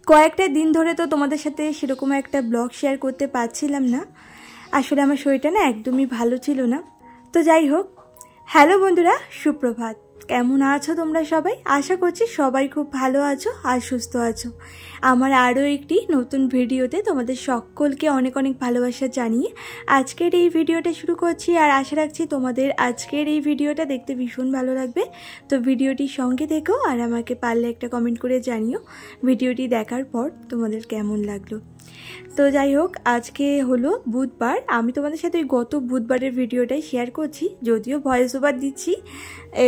কয়েকটা দিন ধরে তো তোমাদের সাথে সেরকম একটা ব্লগ শেয়ার করতে পারছিলাম না। আসলে আমার শরীরটা না একদমই ভালো ছিল না। তো যাই হোক, হ্যালো বন্ধুরা, সুপ্রভাত। কেমন আছো তোমরা সবাই? আশা করছি সবাই খুব ভালো আছো আর সুস্থ আছো। আমার আরও একটি নতুন ভিডিওতে তোমাদের সকলকে অনেক অনেক ভালোবাসা জানিয়ে আজকের এই ভিডিওটা শুরু করছি। আর আশা রাখছি তোমাদের আজকের এই ভিডিওটা দেখতে ভীষণ ভালো লাগবে। তো ভিডিওটির সঙ্গে দেখো আর আমাকে পারলে একটা কমেন্ট করে জানিও ভিডিওটি দেখার পর তোমাদের কেমন লাগলো। তো যাই হোক, আজকে হলো বুধবার। আমি তোমাদের সাথে ওই গত বুধবারের ভিডিওটাই শেয়ার করছি, যদিও ভয়েস ওভার দিচ্ছি।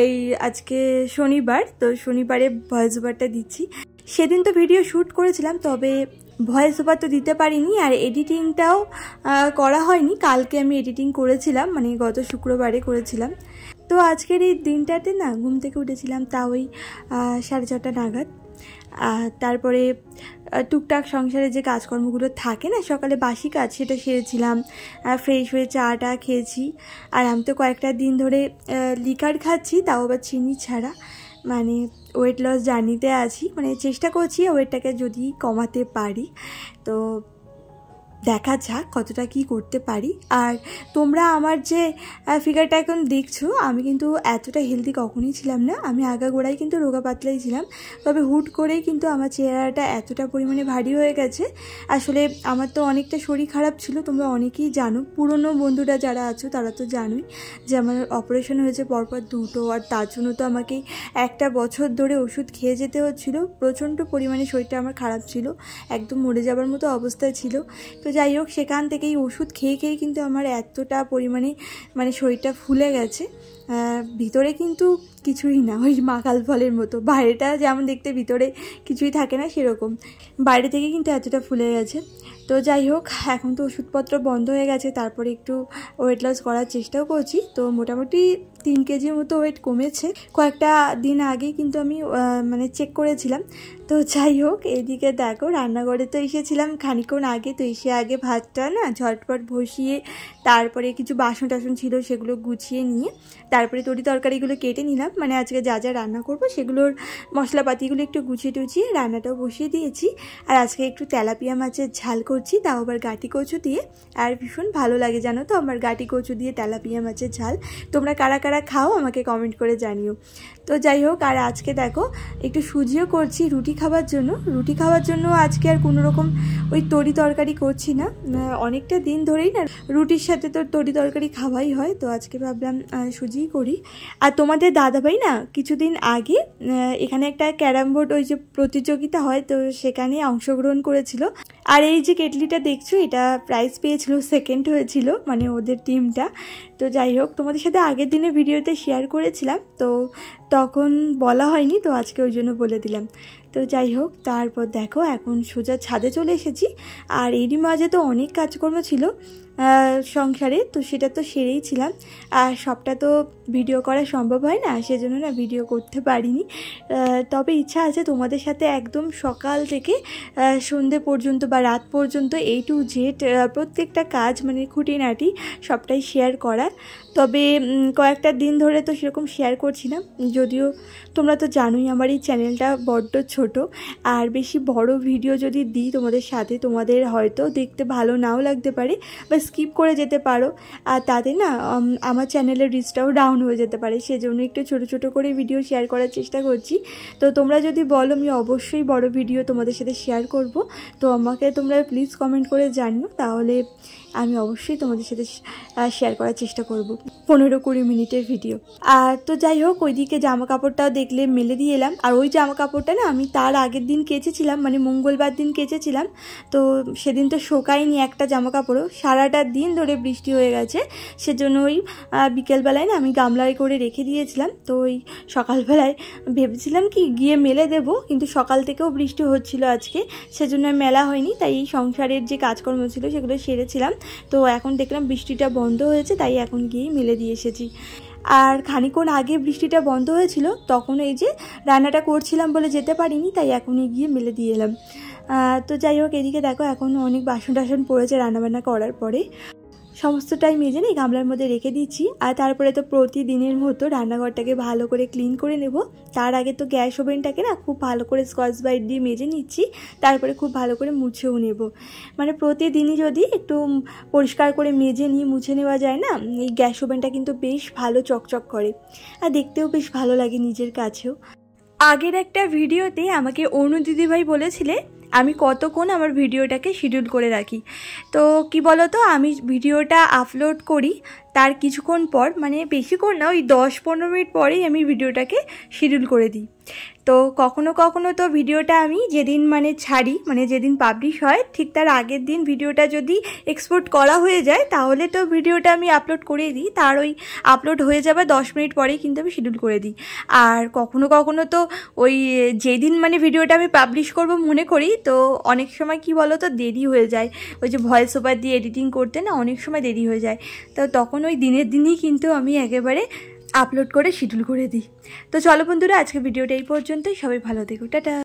এই আজকে শনিবার, তো শনিবারে ভয়েস ওভারটা দিচ্ছি। সেদিন তো ভিডিও শ্যুট করেছিলাম, তবে ভয়েস ওভার তো দিতে পারিনি, আর এডিটিংটাও করা হয়নি। কালকে আমি এডিটিং করেছিলাম, মানে গত শুক্রবারে করেছিলাম। তো আজকের এই দিনটাতে না ঘুম থেকে উঠেছিলাম তা ওই 6:30 নাগাদ। তারপরে টুকটাক সংসারে যে কাজকর্মগুলো থাকে না, সকালে বাসি কাজ, সেটা সেরেছিলাম। ফ্রেশ হয়ে চাটা খেয়েছি। আর আমি তো কয়েকটা দিন ধরে লিকার খাচ্ছি, তাও আবার চিনি ছাড়া। মানে ওয়েট লস জার্নিতে আছি, মানে চেষ্টা করছি ওয়েটটাকে যদি কমাতে পারি। তো দেখা যাক কতটা কি করতে পারি। আর তোমরা আমার যে ফিগারটা এখন দেখছো, আমি কিন্তু এতটা হেলদি কখনোই ছিলাম না। আমি আগাগোড়াই কিন্তু রোগা পাতলাই ছিলাম, তবে হুট করেই কিন্তু আমার চেহারাটা এতটা পরিমাণে ভারী হয়ে গেছে। আসলে আমার তো অনেকটা শরীর খারাপ ছিল, তোমরা অনেকেই জানো। পুরনো বন্ধুরা যারা আছো তারা তো জানোই যে আমার অপারেশন হয়েছে পরপর 2টো, আর তার জন্য তো আমাকে 1 বছর ধরে ওষুধ খেয়ে যেতে হচ্ছিলো। প্রচণ্ড পরিমাণে শরীরটা আমার খারাপ ছিল, একদম মরে যাবার মতো অবস্থায় ছিল। তো যাই হোক, সেখান থেকেই ওষুধ খেয়ে খেয়ে কিন্তু আমার এতটা পরিমাণে মানে শরীরটা ফুলে গেছে। ভিতরে কিন্তু কিছুই না, ওই মাকাল ফলের মতো। বাইরেটা যেমন দেখতে, ভিতরে কিছুই থাকে না, সেরকম বাইরে থেকে কিন্তু এতটা ফুলে গেছে। তো যাই হোক, এখন তো ওষুধপত্র বন্ধ হয়ে গেছে। তারপরে একটু ওয়েট লস করার চেষ্টাও করছি। তো মোটামুটি 3 কেজির মতো ওয়েট কমেছে। কয়েকটা দিন আগে কিন্তু আমি মানে চেক করেছিলাম। তো যাই হোক, এদিকে দেখো রান্নাঘরে তো এসেছিলাম খানিকক্ষণ আগে। তো এসে আগে ভাতটা না ঝটপট বসিয়ে, তারপরে কিছু বাসন টাসন ছিল সেগুলো গুছিয়ে নিয়ে, তারপরে তরি তরকারিগুলো কেটে নিলাম। মানে আজকে যা যা রান্না করব সেগুলোর মশলাপাতিগুলো একটু গুছিয়ে টুছিয়ে রান্নাটাও বসিয়ে দিয়েছি। আর আজকে একটু তেলাপিয়া মাছের ঝাল করছি, তাও আবার গাটি কচু দিয়ে। আর ভীষণ ভালো লাগে জানো তো আমার গাটি কচু দিয়ে তেলাপিয়া মাছের ঝাল। তোমরা কারা কারা খাও আমাকে কমেন্ট করে জানিও। তো যাই হোক, আর আজকে দেখো একটু সুজিও করছি রুটি খাবার জন্য। রুটি খাওয়ার জন্য আজকে আর কোনো রকম ওই তরি তরকারি করছি না। অনেকটা দিন ধরেই না রুটির সাথে তো তরি তরকারি খাওয়াই হয়, তো আজকে ভাবলাম সুজিই করি। আর তোমাদের দাদাভাই না কিছুদিন আগে এখানে একটা ক্যারাম বোর্ড ওই যে প্রতিযোগিতা হয়, তো সেখানে অংশগ্রহণ করেছিল। আর এই যে কেটলিটা দেখছো, এটা প্রাইজ পেয়েছিল, 2nd হয়েছিল মানে ওদের টিমটা। তো যাই হোক, তোমাদের সাথে আগের দিনে ভিডিওতে শেয়ার করেছিলাম, তো তখন বলা হয়নি, তো আজকে ওই জন্য বলে দিলাম। তো যাই হোক, তারপর দেখো এখন সোজা ছাদে চলে এসেছি। আর এরই মাঝে তো অনেক কাজকর্ম ছিল সংসারে, তো সেটা তো সেরেই ছিলাম। আর সবটা তো ভিডিও করা সম্ভব হয় না, সেজন্য না ভিডিও করতে পারিনি। তবে ইচ্ছা আছে তোমাদের সাথে একদম সকাল থেকে সন্ধে পর্যন্ত বা রাত পর্যন্ত A to Z প্রত্যেকটা কাজ মানে খুঁটিনাটি সবটাই শেয়ার করার। তবে কয়েকটা দিন ধরে তো সেরকম শেয়ার করছি না, যদিও তোমরা তো জানোই আমার এই চ্যানেলটা বড্ড ছোট। আর বেশি বড় ভিডিও যদি দিই তোমাদের সাথে, তোমাদের হয়তো দেখতে ভালো নাও লাগতে পারে বা স্কিপ করে যেতে পারো, আর তাতে না আমার চ্যানেলের রিচটাও ডাউন হয়ে যেতে পারে। সেজন্য একটু ছোট ছোট করে ভিডিও শেয়ার করার চেষ্টা করছি। তো তোমরা যদি বলো আমি অবশ্যই বড় ভিডিও তোমাদের সাথে শেয়ার করব, তো আমাকে তোমরা প্লিজ কমেন্ট করে জানিও, তাহলে আমি অবশ্যই তোমাদের সাথে শেয়ার করার চেষ্টা করব 15-20 মিনিটের ভিডিও। আর তো যাই হোক, ওইদিকে জামা কাপড়টাও দেখলে মেলে দিয়ে এলাম। আর ওই জামা কাপড়টা না আমি তার আগের দিন কেচেছিলাম, মানে মঙ্গলবার দিন কেচেছিলাম। তো সেদিন তো শোকায়নি একটা জামা কাপড়ও, সারাটা দিন ধরে বৃষ্টি হয়ে গেছে। সেজন্য ওই বিকেলবেলায় না আমি গামলায় করে রেখে দিয়েছিলাম। তো ওই সকালবেলায় ভেবেছিলাম কি গিয়ে মেলে দেবো, কিন্তু সকাল থেকেও বৃষ্টি হচ্ছিল আজকে, সেজন্য মেলা হয়নি। তাই এই সংসারের যে কাজকর্ম ছিল সেগুলো সেরেছিলাম। তো এখন দেখলাম বৃষ্টিটা বন্ধ হয়েছে, তাই এখন গিয়েই মেলে দিয়ে এসেছি। আর খানিকক্ষণ আগে বৃষ্টিটা বন্ধ হয়েছিল, তখন এই যে রান্নাটা করছিলাম বলে যেতে পারিনি, তাই এখনই গিয়ে মেলে দিয়ে এলাম। তো যাই হোক, এদিকে দেখো এখন অনেক বাসন টাসন পড়েছে রান্নাবান্না করার পরে। সমস্তটাই মেজে নিই, গামলার মধ্যে রেখে দিচ্ছি। আর তারপরে তো প্রতিদিনের মতো রান্নাঘরটাকে ভালো করে ক্লিন করে নেব। তার আগে তো গ্যাস ওভেনটাকে না খুব ভালো করে স্কচ ব্রাইট দিয়ে মেজে নিচ্ছি, তারপরে খুব ভালো করে মুছেও নেব। মানে প্রতিদিনই যদি একটু পরিষ্কার করে মেজে নিয়ে মুছে নেওয়া যায় না, এই গ্যাস ওভেনটা কিন্তু বেশ ভালো চকচক করে আর দেখতেও বেশ ভালো লাগে নিজের কাছেও। আগের একটা ভিডিওতে আমাকে অনু দিদিভাই বলেছিলে আমি কতক্ষণ আমার ভিডিওটাকে শিডিউল করে রাখি। তো কি বলো তো, আমি ভিডিওটা আপলোড করি তার কিছুক্ষণ পর, মানে বেশিক্ষণ না, ওই 10-15 মিনিট পরেই আমি ভিডিওটাকে শিডিউল করে দিই। তো কখনো কখনো তো ভিডিওটা আমি যেদিন মানে ছাড়ি, মানে যেদিন পাবলিশ হয় ঠিক তার আগের দিন ভিডিওটা যদি এক্সপোর্ট করা হয়ে যায় তাহলে তো ভিডিওটা আমি আপলোড করে দিই, তার ওই আপলোড হয়ে যাবে 10 মিনিট পরেই কিন্তু আমি শিডিউল করে দিই। আর কখনো কখনো তো ওই যেদিন মানে ভিডিওটা আমি পাবলিশ করব মনে করি, তো অনেক সময় কি বলো তো দেরি হয়ে যায়, ওই যে ভয়েস ওভার দিয়ে এডিটিং করতে না অনেক সময় দেরি হয়ে যায়। তো তখন ওই দিনের দিনই কিন্তু আমি একেবারে আপলোড করে শিডিউল করে দিই। তো চলো বন্ধুরা, আজকে ভিডিওটা এই পর্যন্তই। সবাই ভালো থেকো, টাটা।